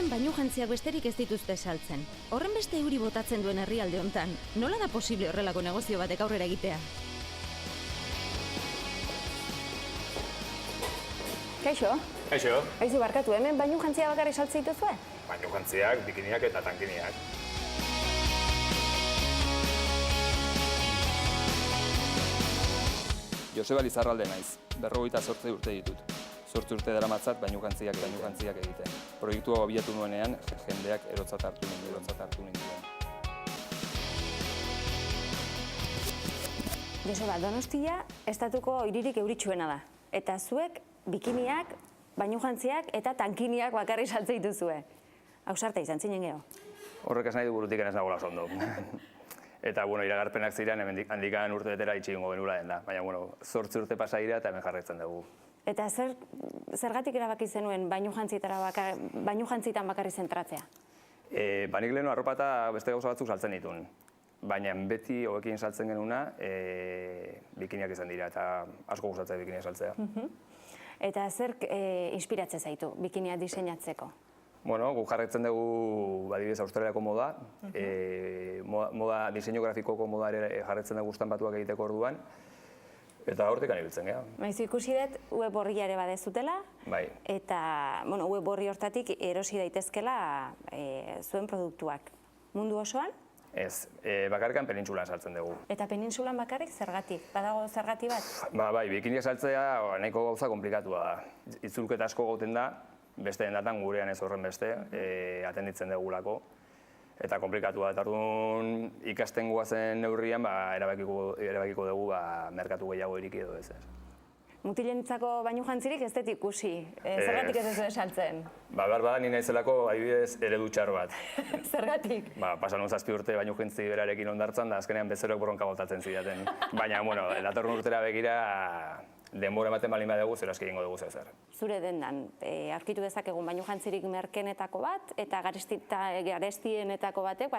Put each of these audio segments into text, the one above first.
hemen bainujantziak besterik ez dituzte saltzen. Horren beste euri botatzen duen herrialde hontan, nola da posible horrelako negozio batek aurrera egitea? Kaixo? Kaixo. Aizu barkatu, hemen bainujantzia bakarrik saltzen dituzue? Bainujantziak, bikiniak eta tankiniak. Joseba Lizarralde naiz, 58 urte ditut. 8 urte daramatzat bainujantziak egiten. Proiektu hau abiatu nuenean, jendeak erotzat hartu ninduen. Joseba, Donostia estatuko hiririk euritsuena da. Eta zuek bikiniak, bainujantziak eta tankiniak bakarrik saltzen dituzue. Ausarta izan zinen geho. Horrek ez nahi du burutik ez nagoela oso ondo. Eta, iragarpenak ziren, handikan urte betera itxegingo genuela den da. Baina, 8 urte pasa dira eta hemen jarraitzen dugu. Eta zergatik erabaki zenuen bainujantzietan bakarrik zentratzea? Nik lehenu arropa eta beste gauza batzuk saltzen ditun. Baina beti hobekin saltzen genuna bikiniak izan dira eta asko gustatzen bikiniak saltzea. Eta zer inspiratzen zaitu bikiniak diseinatzeko? Guk jarraitzen dugu adibidez Australiako moda, diseinu grafikoko moda ere jarraitzen dugu estanpatuak egiteko orduan, eta hortik ibiltzen geha. Maizu ikusi dut web horria ere badezutela, Bai. Eta web horri hortatik erosi daitezkela zuen produktuak. Mundu osoan? Ez, bakarrikan penintsulan saltzen dugu. Eta penintsulan bakarrik zergatik? Badago zergati bat? Bai, bikiniak saltzea nahiko gauza komplikatua da. Itzulketa asko goten da, beste dendatan gurean ez horren beste, atenditzen dugulako. Eta komplikatua da, orduan ikasten guazen neurrian erabakiko dugu merkatu gehiago iriki edo ez. Mutilentzako bainujantzirik ez dut ikusi, zergatik ez duzue saltzen? Behar bada, ni naizelako adibidez eredu txar bat. Zergatik? Pasan 7 urte bainujantzi berarekin ondartzan, da azkenean bezeroek borronka botatzen zidaten. Baina, datorren urtera begira, denbora ematen balin badugu, zer aski egingo dugu zer. Zure dendan, aurkitu dezakegun bainujantzirik merkenetako bat, eta garestienetako batek,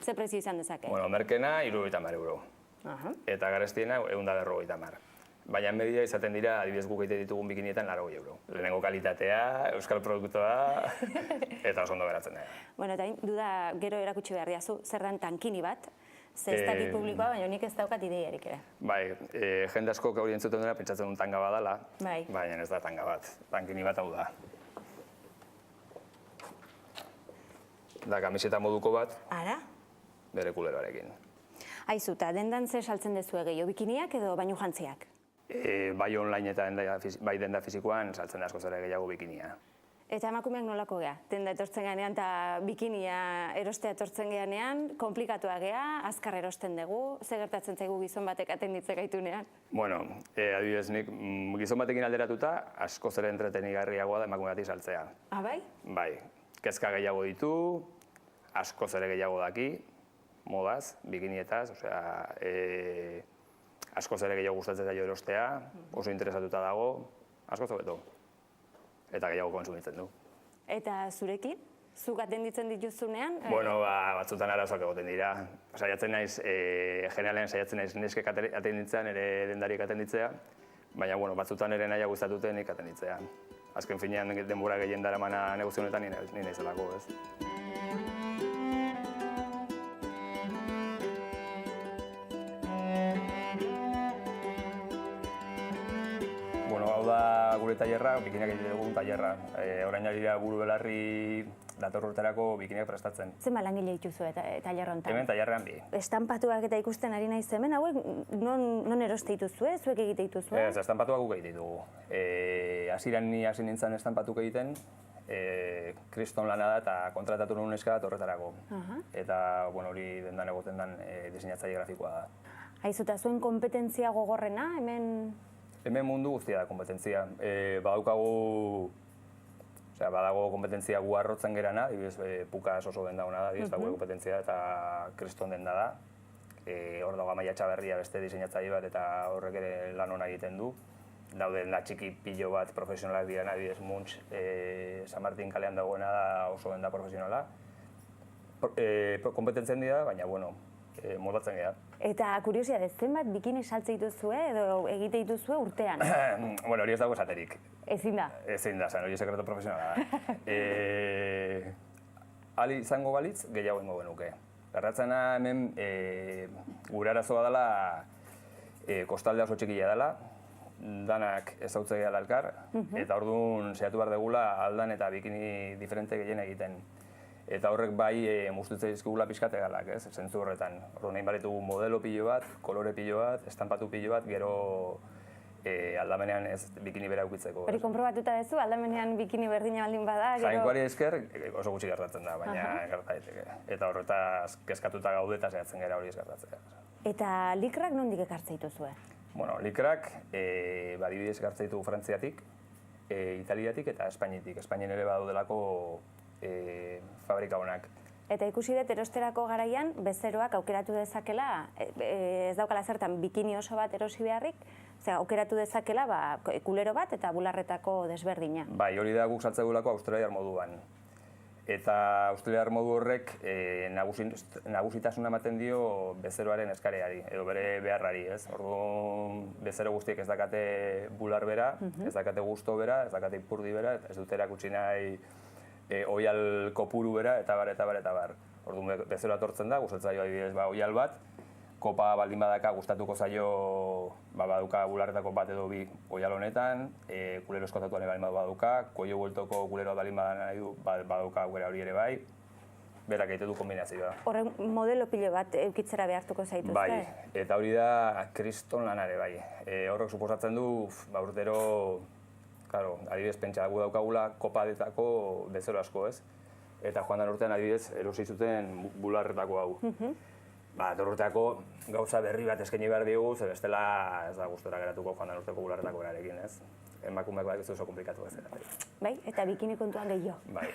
ze prezio izan dezake? Merkena, 70 euro. Eta garestiena, 150. Baina media izaten dira, adibidez guk egite ditugun bikinietan 80 euro. Lehenengo kalitatea, euskal produktua, eta oso ondo geratzen da. Eta duda gero erakutsi behar diazu, zer dan tankini bat, ze ez dakit publikoa, baina nik ez daukat ideiarik ere. Bai, jende askok hori entzuten dira, pentsatzen duen tanga badala, Bai. Baina ez da tanga bat, tankini bat hau da. Da kamiseta moduko bat, Ara? bere kuleroarekin. Aizu, eta dendan ze saltzen dezu gehiago, bikiniak edo bainujantziak? Bai online eta bai denda fizikoan saltzen da asko zera gehiago bikinia. Eta emakumeak nolako geha? Denda etortzen ganean eta bikinia erostea etortzen ganean, komplikatua geha, azkar erosten dugu, ze gertatzen zaigu gizon batek atenditze gaitunean? Adibidez nik gizon batekin alderatuta asko zera entretenigarriagoa da emakume bati saltzea. Bai? Bai, kezka gehiago ditu, asko zera gehiago daki, modaz, bikinietaz, asko zere gehiago gustatzen zaio erostea, oso interesatuta dago, asko zobeto. Eta gehiago kontsumitzen du. Eta zurekin? Zuk atenditzen dituzunean? Batzutan arazoak egoten dira. Saiatzen naiz, generalean saiatzen naiz neskek atenditzen, ere dendariek atenditzea, baina batzutan ere nahiago guztatuten nik atenditzea. Azken finean denbora gehien daramana negozionetan ni naizelako, ez? Hau da gure tailerra, bikiniak egite dugun tailerra. Orain ari dira buru belarri dator urterako bikiniak prestatzen. Zenbat langile dituzu tailer honetan? Hemen tailerrean bi. Estanpatuak eta ikusten ari naiz hemen, hauek non eroste dituzue, zuek egite dituzue? Ez, estanpatuak guk egite ditugu. Hasieran ni hasi nintzen estanpatuk egiten, kriston lana da eta kontratatu nuen neska bat horretarako. Eta hori dendan egoten den diseinatzaile grafikoa da. Aizu, eta zuen kompetentzia gogorrena hemen? Hemen mundu guztia da kompetentzia. Badago kompetentzia gu arrotzen gerana, pukaz oso denda hona da, da gure kompetentzia eta kriston denda da. Hor dago Amaia Txaberria beste diseinatzaile bat eta horrek ere lan hona egiten du. Daude denda txiki pilo bat profesionalak dira, adibidez Munch, San Martin kalean dagoena da oso denda profesionala. Kompetentzen dira, baina moldatzen gara. Eta kuriosidade, zenbat bikini saltze dituzue edo egite dituzue urtean? Bueno, hori ez dago esaterik. Ezin da. Ezin da, hori sekreto profesionala da. Ali izango balitz, gehiago ingo genuke. Gertatzena hemen gure arazoa dela kostaldea oso txikia dela, danak ezautze gehala elkar, eta orduan saiatu behar degula aldan eta bikini diferente gehien egiten. Eta horrek bai muztutzen dizkigula pixkate galak, ez, zentzu horretan. Orduan nahi baritugu modelo pilo bat, kolore pilo bat, estampatu pilo bat, gero aldamenean ez bikini bera eukitzeko. Hori konprobatuta duzu, aldamenean bikini berdina baldin bada, gero... Jainkoari esker oso gutxi gertatzen da, baina gerta daiteke. Eta horretaz kezkatuta gaude eta zehatzen gara hori ez gertatzea. Eta likrak nondik ekartze dituzue? Bueno, likrak adibidez ekartze ditugu Frantziatik, Italiatik eta Espainiatik. Espainien ere badaudelako fabrika honak. Eta ikusi dut erosterako garaian bezeroak aukeratu dezakela, ez daukala zertan bikini oso bat erosi beharrik, aukeratu dezakela kulero bat eta bularretako desberdina. Bai, hori da guk saltze dugulako australiar moduan. Eta australiar modu horrek nagusitasuna ematen dio bezeroaren eskareari, edo bere beharrari, ez? Orduan, bezero guztiek ez dakate bular bera, ez dakate gusto bera, ez dakate ipurdi bera, ez dut erakutsi nahi oial kopuru bera, eta bar, eta bar, eta bar. Orduan, bezeroa etortzen da, gustatzen zaio adibidez oial bat, kopa baldin badaka gustatuko zaio baduka bularretako bat edo bi oial honetan, kulero eskotatuan baldin baduka, koio bueltoko kuleroa baldin baduka gure hori ere bai, berak egite du kombinazioa. Horren modelo pilo bat eukitzera behartuko zaituzte? Bai, eta hori da kriston lanare bai. Horrek suposatzen du urtero, adibidez pentsa gu daukagula kopadetako bezero asko, ez? Eta joan den urtean adibidez erosi zuten bularretako hau. Urteako gauza berri bat eskaini behar diogu, ze bestela ez da gustora geratuko joan den urteko bularretako berarekin, ez? Emakumeak bai ez oso komplikatu ez. Bai, eta bikini kontuan gehiago. Bai.